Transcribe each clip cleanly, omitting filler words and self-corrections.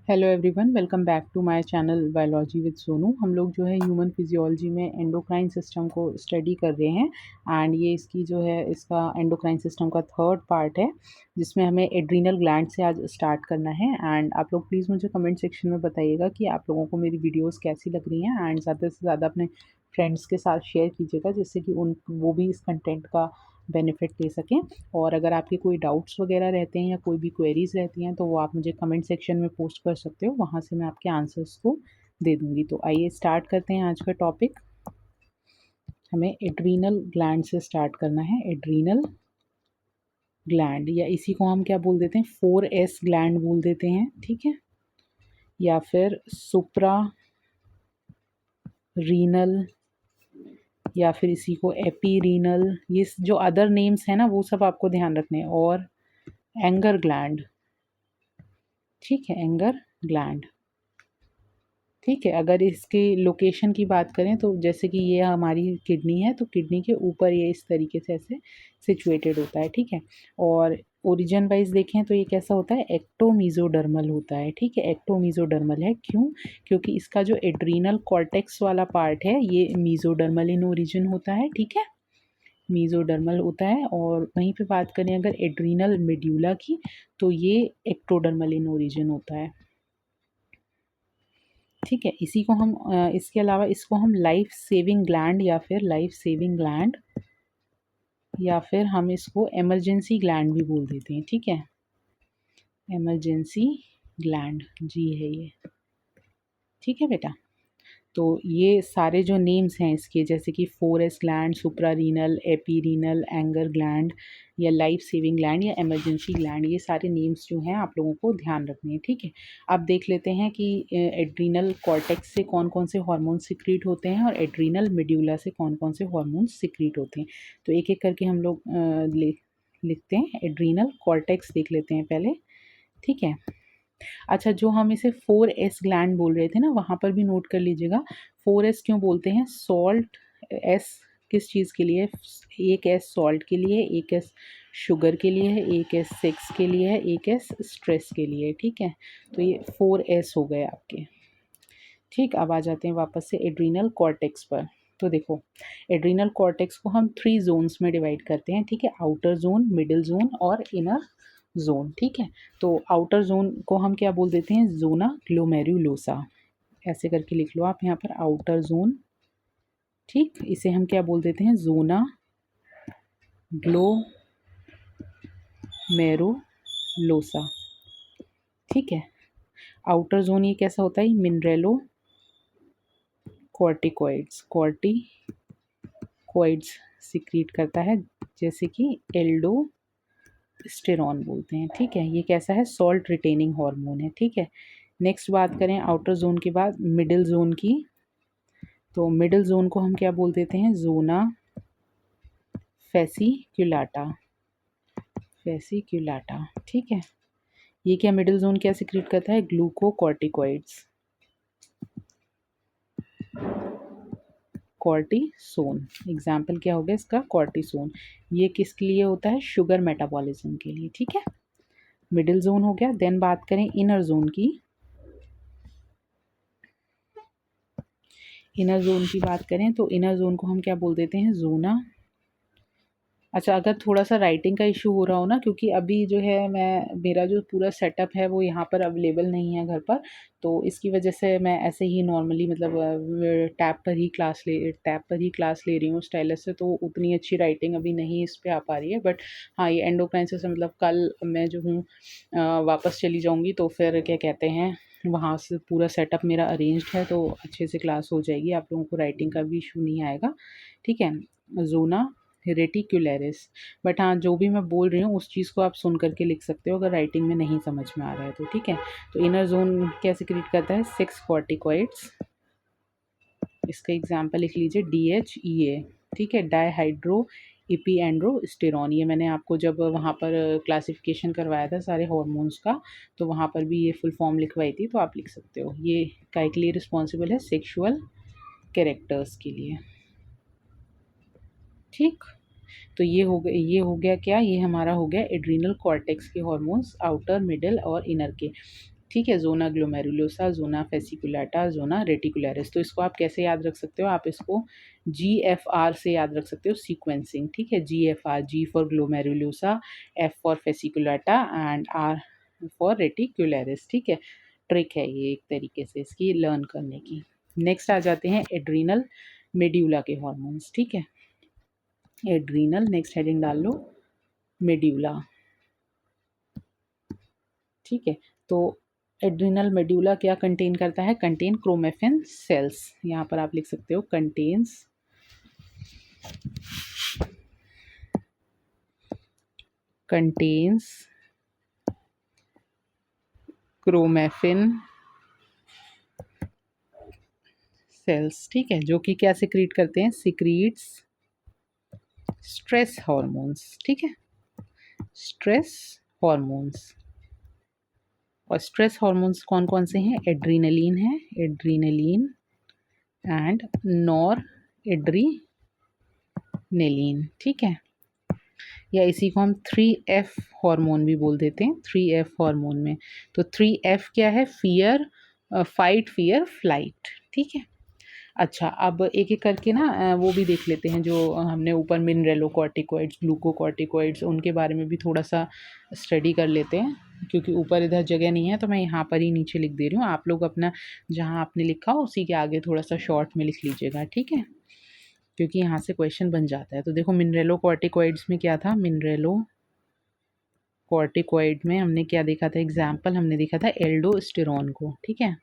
Hello everyone, welcome back to my channel biology with Sonu. हम लोग जो है ह्यूमन फिजियोलॉजी में एंडोक्राइन सिस्टम को स्टडी कर रहे हैं एंड ये इसकी जो है इसका एंडोक्राइन सिस्टम का थर्ड पार्ट है, जिसमें हमें एड्रीनल ग्लैंड से आज स्टार्ट करना है। एंड आप लोग प्लीज़ मुझे कमेंट सेक्शन में बताइएगा कि आप लोगों को मेरी वीडियोस कैसी लग रही हैं एंड ज़्यादा से ज़्यादा अपने फ्रेंड्स के साथ शेयर कीजिएगा, जिससे कि उन वो भी इस कंटेंट का बेनिफिट ले सकें। और अगर आपके कोई डाउट्स वगैरह रहते हैं या कोई भी क्वेरीज़ रहती हैं तो वो आप मुझे कमेंट सेक्शन में पोस्ट कर सकते हो, वहाँ से मैं आपके आंसर्स को दे दूँगी। तो आइए स्टार्ट करते हैं आज का टॉपिक। हमें एड्रीनल ग्लैंड से स्टार्ट करना है। एड्रीनल ग्लैंड, या इसी को हम क्या बोल देते हैं, 4S ग्लैंड बोल देते हैं, ठीक है, या फिर सुप्रा रीनल, या फिर इसी को एपीरीनल। ये जो अदर नेम्स हैं ना वो सब आपको ध्यान रखने हैं। और एंगर ग्लैंड, ठीक है, एंगर ग्लैंड, ठीक है। अगर इसकी लोकेशन की बात करें तो जैसे कि ये हमारी किडनी है, तो किडनी के ऊपर ये इस तरीके से ऐसे सिचुएटेड होता है, ठीक है। और ओरिजिन वाइज देखें तो ये कैसा होता है, एक्टोमीजोडर्मल होता है, ठीक है। एक्टोमीजोडर्मल है क्यों? क्योंकि इसका जो एड्रीनल कॉर्टेक्स वाला पार्ट है ये मीजोडर्मल इन ओरिजिन होता है, ठीक है, मीजोडर्मल होता है। और वहीं पे बात करें अगर एड्रीनल मेड्यूला की, तो ये एक्टोडर्मल इन ओरिजिन होता है, ठीक है। इसी को हम इसके अलावा इसको हम लाइफ सेविंग ग्लैंड या फिर लाइफ सेविंग ग्लैंड या फिर हम इसको इमरजेंसी ग्लैंड भी बोल देते हैं, ठीक है। इमरजेंसी ग्लैंड जी है ये, ठीक है बेटा। तो ये सारे जो नेम्स हैं इसके, जैसे कि 4S gland, suprarenal, epirenal, anger gland या लाइफ सेविंग ग्लैंड या इमरजेंसी ग्लैंड, ये सारे नेम्स जो हैं आप लोगों को ध्यान रखने हैं, ठीक है। अब देख लेते हैं कि एड्रीनल कॉर्टेक्स से कौन कौन से हार्मोन सिक्रीट होते हैं और एड्रीनल मेड्यूला से कौन कौन से हार्मोन सिक्रीट होते हैं। तो एक एक करके हम लोग लिखते हैं। एड्रीनल कॉर्टेक्स देख लेते हैं पहले, ठीक है। अच्छा, जो हम इसे 4S ग्लैंड बोल रहे थे ना, वहाँ पर भी नोट कर लीजिएगा। 4S क्यों बोलते हैं? सॉल्ट, एस किस चीज़ के लिए? एक एस सॉल्ट के लिए, एक एस शुगर के लिए है, एक एस सेक्स के लिए है, एक एस स्ट्रेस के लिए, ठीक है। तो ये 4S हो गए आपके, ठीक। अब आ जाते हैं वापस से एड्रीनल कॉर्टेक्स पर। तो देखो, एड्रीनल कॉर्टेक्स को हम 3 जोन्स में डिवाइड करते हैं, ठीक है। आउटर जोन, मिडिल जोन और इनर जोन, ठीक है। तो आउटर जोन को हम क्या बोल देते हैं, जोना ग्लोमेरुलोसा, ऐसे करके लिख लो आप यहाँ पर, आउटर जोन, ठीक। इसे हम क्या बोल देते हैं, जोना ग्लोमेरुलोसा, ठीक है। आउटर जोन ये कैसा होता है, मिनरेलो कॉर्टिकॉइड्स, कॉर्टिकॉइड्स सिक्रीट करता है, जैसे कि एल्डोस्टेरॉन बोलते हैं, ठीक है। ये कैसा है, सॉल्ट रिटेनिंग हार्मोन है, ठीक है। नेक्स्ट बात करें आउटर जोन के बाद मिडिल जोन की, तो मिडिल जोन को हम क्या बोल देते हैं, जोना फेसिक्युलाटा, फेसिक्युलाटा, ठीक है। ये क्या मिडिल जोन क्या सिक्रीट करता है, ग्लूकोकॉर्टिकॉइड्स, कॉर्टिसोन। एग्जाम्पल क्या हो गया इसका, कॉर्टिसोन। ये किसके लिए होता है, शुगर मेटाबॉलिज्म के लिए, ठीक है। मिडिल जोन हो गया। देन बात करें इनर जोन की, इनर जोन की बात करें तो इनर जोन को हम क्या बोल देते हैं, जोना, अच्छा, अगर थोड़ा सा राइटिंग का इशू हो रहा हो ना, क्योंकि अभी जो है मेरा जो पूरा सेटअप है वो यहाँ पर अवेलेबल नहीं है घर पर, तो इसकी वजह से मैं ऐसे ही नॉर्मली मतलब टैब पर ही क्लास ले रही हूँ स्टाइलस से, तो उतनी अच्छी राइटिंग अभी नहीं इस पे आ पा रही है। बट हाँ, ये एंडोक्राइन से मतलब कल मैं जो हूँ वापस चली जाऊँगी, तो फिर क्या कहते हैं, वहाँ से पूरा सेटअप मेरा अरेंज्ड है, तो अच्छे से क्लास हो जाएगी, आप लोगों को राइटिंग का भी इशू नहीं आएगा, ठीक है। Zona reticularis. बट हाँ, जो भी मैं बोल रही हूँ उस चीज़ को आप सुन करके लिख सकते हो अगर राइटिंग में नहीं समझ में आ रहा है तो, ठीक है। तो इनर जोन क्या सिक्रीट करता है, 6 कॉर्टिकॉइड्स। इसका एग्जांपल लिख लीजिए, DHEA, ठीक है, डाईहाइड्रो इपीएंड्रोस्टेरॉन। ये मैंने आपको जब वहाँ पर क्लासिफिकेशन करवाया था सारे हार्मोन्स का, तो वहाँ पर भी ये फुल फॉर्म लिखवाई थी, तो आप लिख सकते हो। ये काय के लिए रिस्पॉन्सिबल है, सेक्शुअल कैरेक्टर्स के लिए, ठीक। तो ये हो गया क्या, ये हमारा हो गया एड्रीनल कॉर्टेक्स के हार्मोन्स, आउटर, मिडिल और इनर के, ठीक है, zona glomerulosa, zona fasciculata, zona reticularis. तो इसको आप कैसे याद रख सकते हो, आप इसको GFR से याद रख सकते हो, सीक्वेंसिंग। ठीक है, GFR, G for glomerulosa, F for fasciculata and R for reticularis. ठीक है, ट्रिक है ये एक तरीके से इसकी लर्न करने की। नेक्स्ट आ जाते हैं एड्रीनल मेड्यूला के हॉर्मोन्स। ठीक है, एड्रीनल, नेक्स्ट हेडिंग डाल लो मेड्यूला। ठीक है, तो एड्रिनल मेड्यूला क्या कंटेन करता है, कंटेन क्रोमेफिन सेल्स। यहाँ पर आप लिख सकते हो कंटेन्स क्रोमेफिन सेल्स। ठीक है, जो कि क्या सिक्रीट करते हैं, सिक्रीट्स स्ट्रेस हार्मोन्स। ठीक है, स्ट्रेस हार्मोन्स। और स्ट्रेस हार्मोन्स कौन कौन से हैं, एड्रीनलिन है, एड्रीनलिन एंड नॉर एड्रीनेलिन। ठीक है, या इसी को हम 3F हार्मोन भी बोल देते हैं, 3F हार्मोन में। तो 3F क्या है, फियर, फाइट, फियर, फ्लाइट। ठीक है, अच्छा अब एक एक करके ना वो भी देख लेते हैं जो हमने ऊपर मिनरेलोकॉर्टिकॉइड्स, ग्लूकोकॉर्टिकॉइड्स, उनके बारे में भी थोड़ा सा स्टडी कर लेते हैं, क्योंकि ऊपर इधर जगह नहीं है तो मैं यहाँ पर ही नीचे लिख दे रही हूँ। आप लोग अपना जहाँ आपने लिखा हो उसी के आगे थोड़ा सा शॉर्ट में लिख लीजिएगा। ठीक है, क्योंकि यहाँ से क्वेश्चन बन जाता है। तो देखो मिनरेलोकॉर्टिकॉइड्स में क्या था, मिनरेलोकॉर्टिकॉइड में हमने क्या देखा था, एग्जाम्पल हमने देखा था एल्डोस्टेरॉन को। ठीक है,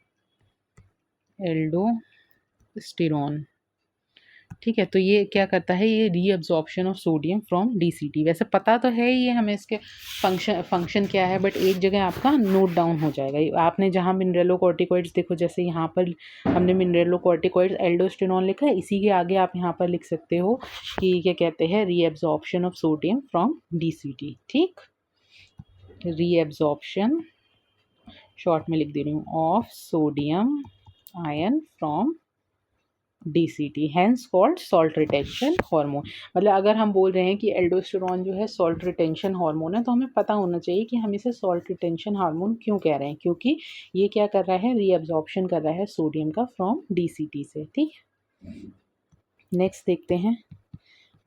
एल्डोस्टेरॉन। ठीक है, तो ये क्या करता है, ये reabsorption of sodium from DCT। वैसे पता तो है ये हमें इसके फंक्शन क्या है, बट एक जगह आपका नोट डाउन हो जाएगा। आपने जहाँ मिनरेलोकॉर्टिकॉइड्स देखो, जैसे यहाँ पर हमने मिनरेलोकॉर्टिकॉइड्स एल्डोस्टेरॉन लिखा है, इसी के आगे आप यहाँ पर लिख सकते हो कि क्या कहते हैं, reabsorption of sodium from DCT। ठीक, रीअब्जॉर्प्शन शॉर्ट में लिख दे रही हूँ, of sodium ion from DCT, hence called salt retention hormone. मतलब अगर हम बोल रहे हैं कि एल्डोस्टेरॉन जो है सॉल्ट रिटेंशन हार्मोन है, तो हमें पता होना चाहिए कि हम इसे सॉल्ट रिटेंशन हार्मोन क्यों कह रहे हैं, क्योंकि ये क्या कर रहा है, रीअब्जॉर्प्शन कर रहा है सोडियम का फ्रॉम DCT से। ठीक, नेक्स्ट देखते हैं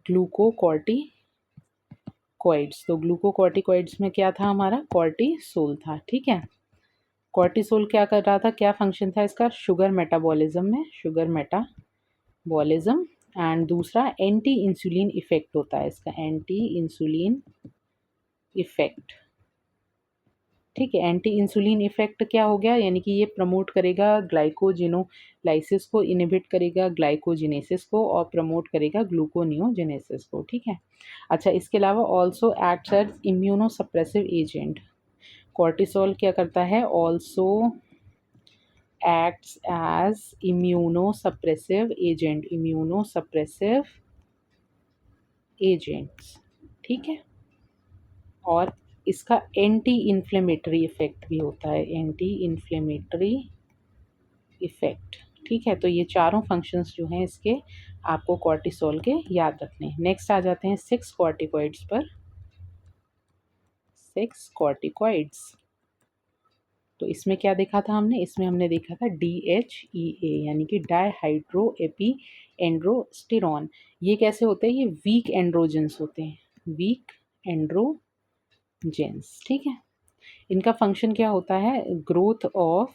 ग्लूकोकॉर्टिकॉइड्स। तो ग्लूकोकॉर्टिकॉइड्स में क्या था हमारा, कॉर्टिसोल था। ठीक है, कॉर्टिसोल क्या कर रहा था, क्या फंक्शन था इसका, शुगर मेटाबॉलिज्म में, शुगर मेटाबॉलिज्म। एंड दूसरा एंटी इंसुलिन इफेक्ट होता है इसका, एंटी इंसुलिन इफेक्ट। ठीक है, एंटी इंसुलिन इफेक्ट क्या हो गया, यानी कि ये प्रमोट करेगा ग्लाइकोजिनोलाइसिस को, इनहिबिट करेगा ग्लाइकोजिनेसिस को, और प्रमोट करेगा ग्लूकोनियोजेनेसिस को। ठीक है, अच्छा इसके अलावा also acts as immunosuppressive agent. Cortisol क्या करता है, also acts as immunosuppressive agents। ठीक है, और इसका एंटी इन्फ्लेमेटरी इफेक्ट भी होता है, एंटी इन्फ्लेमेटरी इफेक्ट। ठीक है, तो ये चारों फंक्शंस जो हैं इसके आपको कॉर्टिसोल के याद रखने हैं। नेक्स्ट आ जाते हैं 6 कॉर्टिकॉइड्स पर। 6 कॉर्टिकॉइड्स, तो इसमें क्या देखा था हमने, इसमें हमने देखा था DHEA, यानी कि डाईहाइड्रो एपी एंड्रोस्टेरॉन। ये कैसे होते हैं, ये वीक एंड्रोजेंस होते हैं, वीक एंड्रोजेंस। ठीक है, इनका फंक्शन क्या होता है, ग्रोथ ऑफ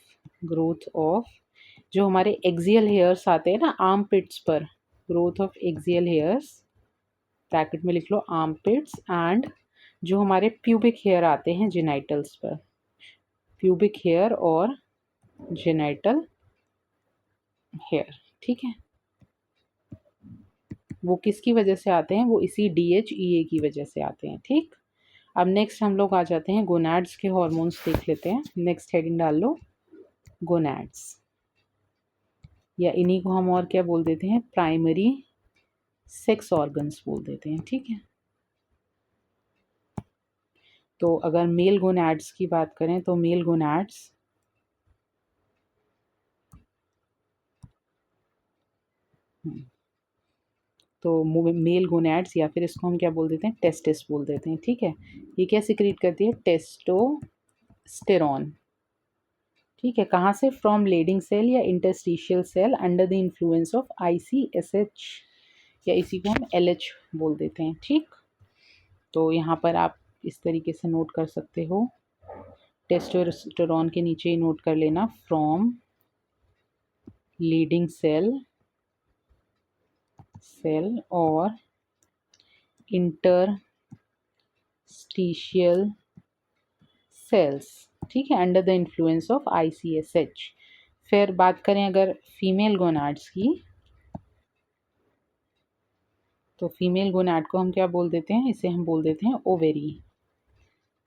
जो हमारे एक्सियल हेयर्स आते हैं ना आर्म पिट्स पर, growth of axial hairs, bracket में लिख लो आर्म पिट्स, एंड जो हमारे प्यूबिक हेयर आते हैं जेनाइटल्स पर, प्यूबिक हेयर और जेनाइटल हेयर। ठीक है, वो किसकी वजह से आते हैं, वो इसी DHEA की वजह से आते हैं। ठीक, अब नेक्स्ट हम लोग आ जाते हैं गोनाड्स के हॉर्मोन्स देख लेते हैं। नेक्स्ट हेडिंग डाल लो गोनाड्स, या इन्हीं को हम और क्या बोल देते हैं, प्राइमरी सेक्स ऑर्गन्स बोल देते हैं। ठीक है, तो अगर मेल गोनाड्स की बात करें तो मेल गोनाड्स तो मेल गोनैड्स, या फिर इसको हम क्या बोल देते हैं, टेस्टिस बोल देते हैं। ठीक है, ये क्या सिक्रीट करती है, टेस्टोस्टेरॉन। ठीक है, कहाँ से? फ्रॉम लीडिंग सेल या interstitial cell under the influence of ICSH, या इसी को हम LH बोल देते हैं। ठीक, तो यहाँ पर आप इस तरीके से नोट कर सकते हो, टेस्टोस्टेरोन के नीचे ही नोट कर लेना, फ्रॉम लीडिंग सेल और इंटरस्टिशियल सेल्स। ठीक है, under the influence of ICSH। फिर बात करें अगर फीमेल गोनाड्स की, तो फीमेल गोनाड को हम क्या बोल देते हैं? इसे हम बोल देते हैं ओवेरी।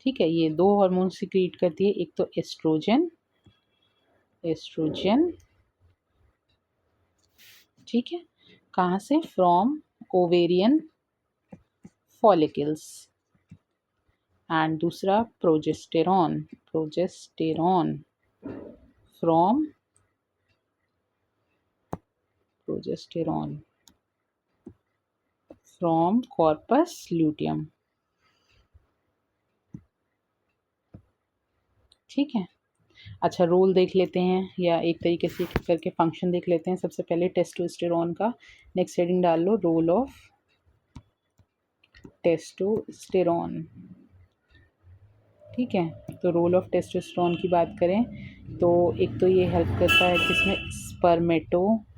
ठीक है, ये दो हार्मोन सिक्रीट करती है, एक तो एस्ट्रोजन, ठीक है, कहाँ से? फ्रॉम ओवेरियन फॉलिकल्स, एंड दूसरा प्रोजेस्टेरॉन फ्रॉम कॉर्पस ल्यूटियम। ठीक है, अच्छा रोल देख लेते हैं, या एक तरीके से करके फंक्शन देख लेते हैं। सबसे पहले टेस्टोस्टेरोन का नेक्स्ट हेडिंग डाल लो, रोल ऑफ टेस्टोस्टेरोन। ठीक है, तो रोल ऑफ टेस्टोस्टेरोन की बात करें तो एक तो ये हेल्प करता है किसमें? स्पर्मेटोजेनेसिस,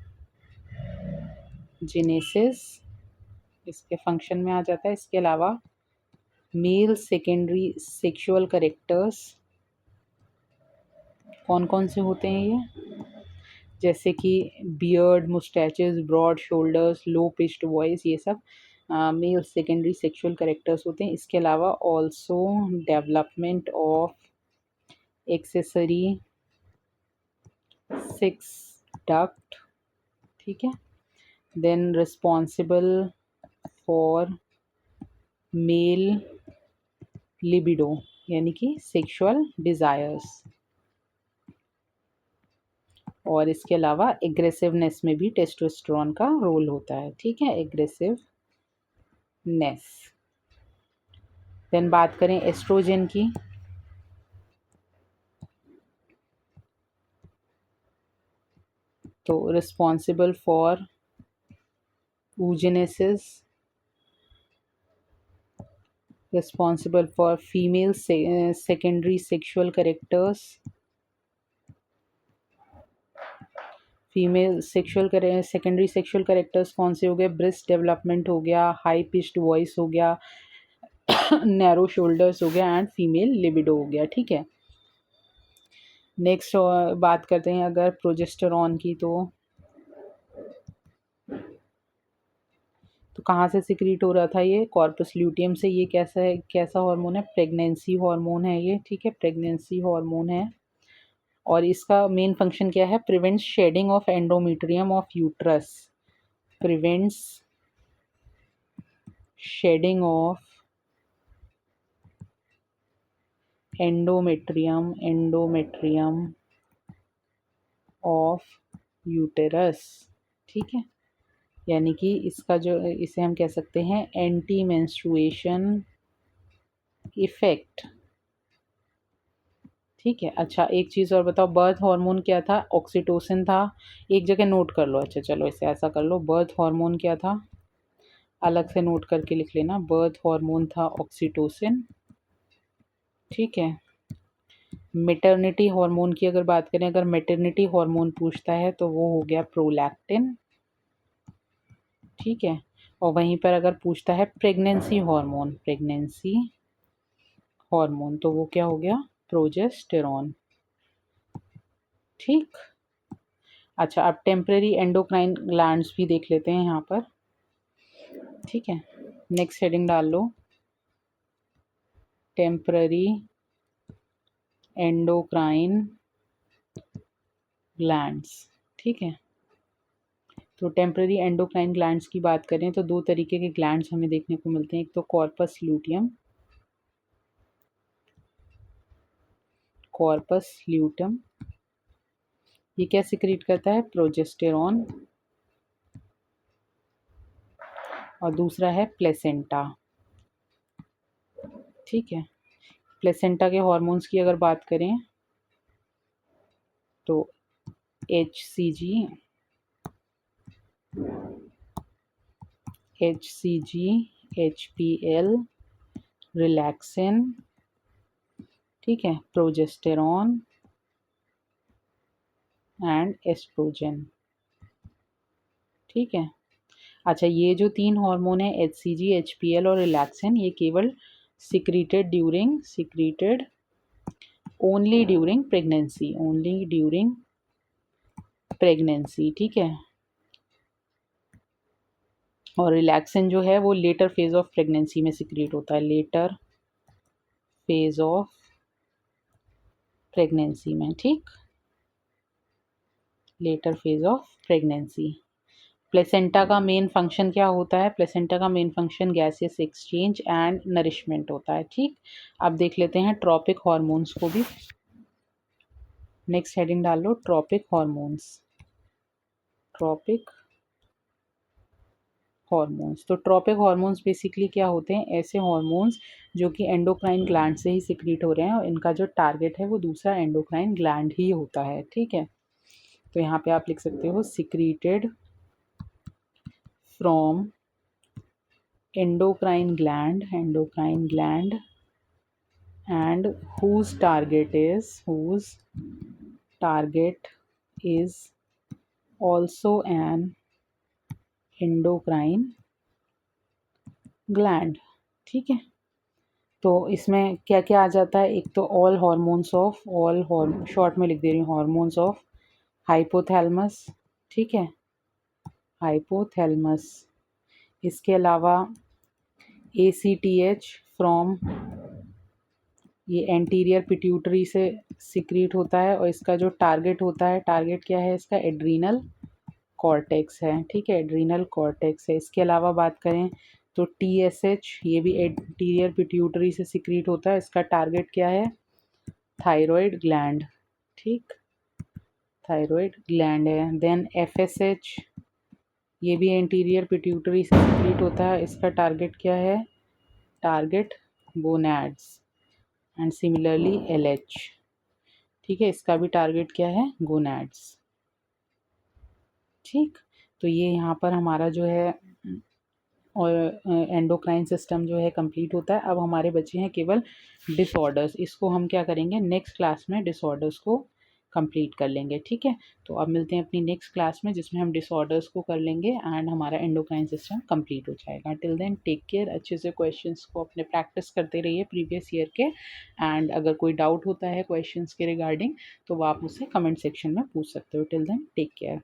इसके फंक्शन में आ जाता है। इसके अलावा मेल सेकेंडरी सेक्सुअल कैरेक्टर्स कौन कौन से होते हैं ये? जैसे कि बियर्ड, मुस्टैचेस, ब्रॉड शोल्डर्स, लो पिच्ड वॉइस, ये सब मेल सेकेंडरी सेक्सुअल कैरेक्टर्स होते हैं। इसके अलावा also development of accessory sex duct, ठीक है, then responsible for male libido, यानी कि सेक्सुअल डिज़ायर्स, और इसके अलावा एग्रेसिवनेस में भी टेस्टोस्टेरोन का रोल होता है। ठीक है, एग्रेसिवनेस। देन बात करें एस्ट्रोजन की, तो responsible for oogenesis, responsible for female secondary sexual characters, female secondary sexual characters कौन से हो गए? ब्रेस्ट डेवलपमेंट हो गया, हाई पिच्ड वॉइस हो गया, नैरो शोल्डर्स हो गया, एंड फीमेल लिबिडो हो गया। ठीक है, नेक्स्ट बात करते हैं अगर प्रोजेस्टेरॉन की, तो कहाँ से सिक्रीट हो रहा था ये? कॉर्पस ल्यूटियम से। ये कैसा है, कैसा हार्मोन है? प्रेगनेंसी हार्मोन है ये। ठीक है, प्रेगनेंसी हार्मोन है, और इसका मेन फंक्शन क्या है? Prevents shedding of endometrium of uterus, prevents shedding of endometrium of uterus. ठीक है, यानी कि इसका जो, इसे हम कह सकते हैं एंटी मेंस्ट्रुएशन इफेक्ट। ठीक है, अच्छा एक चीज़ और बताओ, बर्थ हार्मोन क्या था? ऑक्सीटोसिन था। एक जगह नोट कर लो। अच्छा चलो इसे ऐसा कर लो, बर्थ हार्मोन क्या था? अलग से नोट करके लिख लेना, बर्थ हार्मोन था ऑक्सीटोसिन। ठीक है, मेटर्निटी हार्मोन की अगर बात करें, अगर मेटर्निटी हार्मोन पूछता है तो वो हो गया प्रोलैक्टिन। ठीक है, और वहीं पर अगर पूछता है प्रेगनेंसी हार्मोन तो वो क्या हो गया? प्रोजेस्टेरॉन। ठीक, अच्छा अब टेम्परेरी एंडोक्राइन ग्लैंड्स भी देख लेते हैं यहाँ पर। ठीक है, नेक्स्ट हेडिंग डाल लो, टेम्पररी एंडोक्राइन ग्लैंड्स। ठीक है, तो टेम्पररी एंडोक्राइन ग्लैंड्स की बात करें तो दो तरीके के ग्लैंड्स हमें देखने को मिलते हैं। एक तो कॉर्पस ल्यूटम, ये क्या सिक्रीट करता है? प्रोजेस्टेरॉन, और दूसरा है प्लेसेंटा। ठीक है, प्लेसेंटा के हॉर्मोन्स की अगर बात करें तो HCG, HPL, रिलैक्सिन, ठीक है, प्रोजेस्टेरॉन एंड एस्ट्रोजन, ठीक है। अच्छा, ये जो 3 हार्मोन है HCG, HPL और रिलैक्सिन, ये केवल सिक्रीटेड ओनली ड्यूरिंग प्रेगनेंसी, ठीक है। और रिलैक्सिन जो है वो लेटर फेज ऑफ प्रेगनेंसी में सिक्रीट होता है, लेटर फेज ऑफ प्रेगनेंसी में, ठीक, later phase of pregnancy. Placenta का मेन फंक्शन क्या होता है? प्लेसेंटा का main function gaseous exchange and nourishment होता है, ठीक। अब देख लेते हैं ट्रॉपिक हॉर्मोन्स को भी। नेक्स्ट हेडिंग डाल लो, ट्रॉपिक हॉर्मोन्स। ट्रॉपिक हॉर्मोन्स, तो ट्रॉपिक हॉर्मोन्स बेसिकली क्या होते हैं? ऐसे हॉर्मोन्स जो कि एंडोक्राइन ग्लैंड से ही सिक्रीट हो रहे हैं और इनका जो टारगेट है वो दूसरा एंडोक्राइन ग्लैंड ही होता है, ठीक है। तो यहाँ पे आप लिख सकते हो secreted from endocrine gland and whose target is also an endocrine gland, ठीक है। तो इसमें क्या क्या आ जाता है? एक तो ऑल शॉर्ट में लिख दे रही हूँ, हॉर्मोन्स ऑफ हाइपोथैलेमस, ठीक है, हाइपोथैलेमस। इसके अलावा ACTH फ्रॉम, ये एंटीरियर पिट्यूटरी से सिक्रीट होता है और इसका जो टारगेट होता है, टारगेट क्या है इसका? एड्रीनल कॉर्टेक्स है, ठीक है, एड्रीनल कॉर्टेक्स है। इसके अलावा बात करें तो TSH, ये भी एंटीरियर पिट्यूटरी से सिक्रीट होता है, इसका टारगेट क्या है? थायराइड ग्लैंड, ठीक, थायराइड ग्लैंड है। देन FSH, ये भी एंटीरियर पिट्यूटरी से सिक्रीट होता है, इसका टारगेट क्या है? Target gonads. And similarly LH, ठीक है, इसका भी टारगेट क्या है? गोनैड्स, ठीक। तो ये यहाँ पर हमारा जो है और एंडोक्राइन सिस्टम जो है कंप्लीट होता है। अब हमारे बचे हैं केवल डिसऑर्डर्स, इसको हम क्या करेंगे? नेक्स्ट क्लास में डिसऑर्डर्स को कंप्लीट कर लेंगे, ठीक है। तो अब मिलते हैं अपनी नेक्स्ट क्लास में जिसमें हम डिसऑर्डर्स को कर लेंगे एंड हमारा एंडोक्राइन सिस्टम कंप्लीट हो जाएगा। टिल देन टेक केयर, अच्छे से क्वेश्चंस को अपने प्रैक्टिस करते रहिए प्रीवियस ईयर के। एंड अगर कोई डाउट होता है क्वेश्चंस के रिगार्डिंग तो वो आप मुझसे कमेंट सेक्शन में पूछ सकते हो। Till then take care.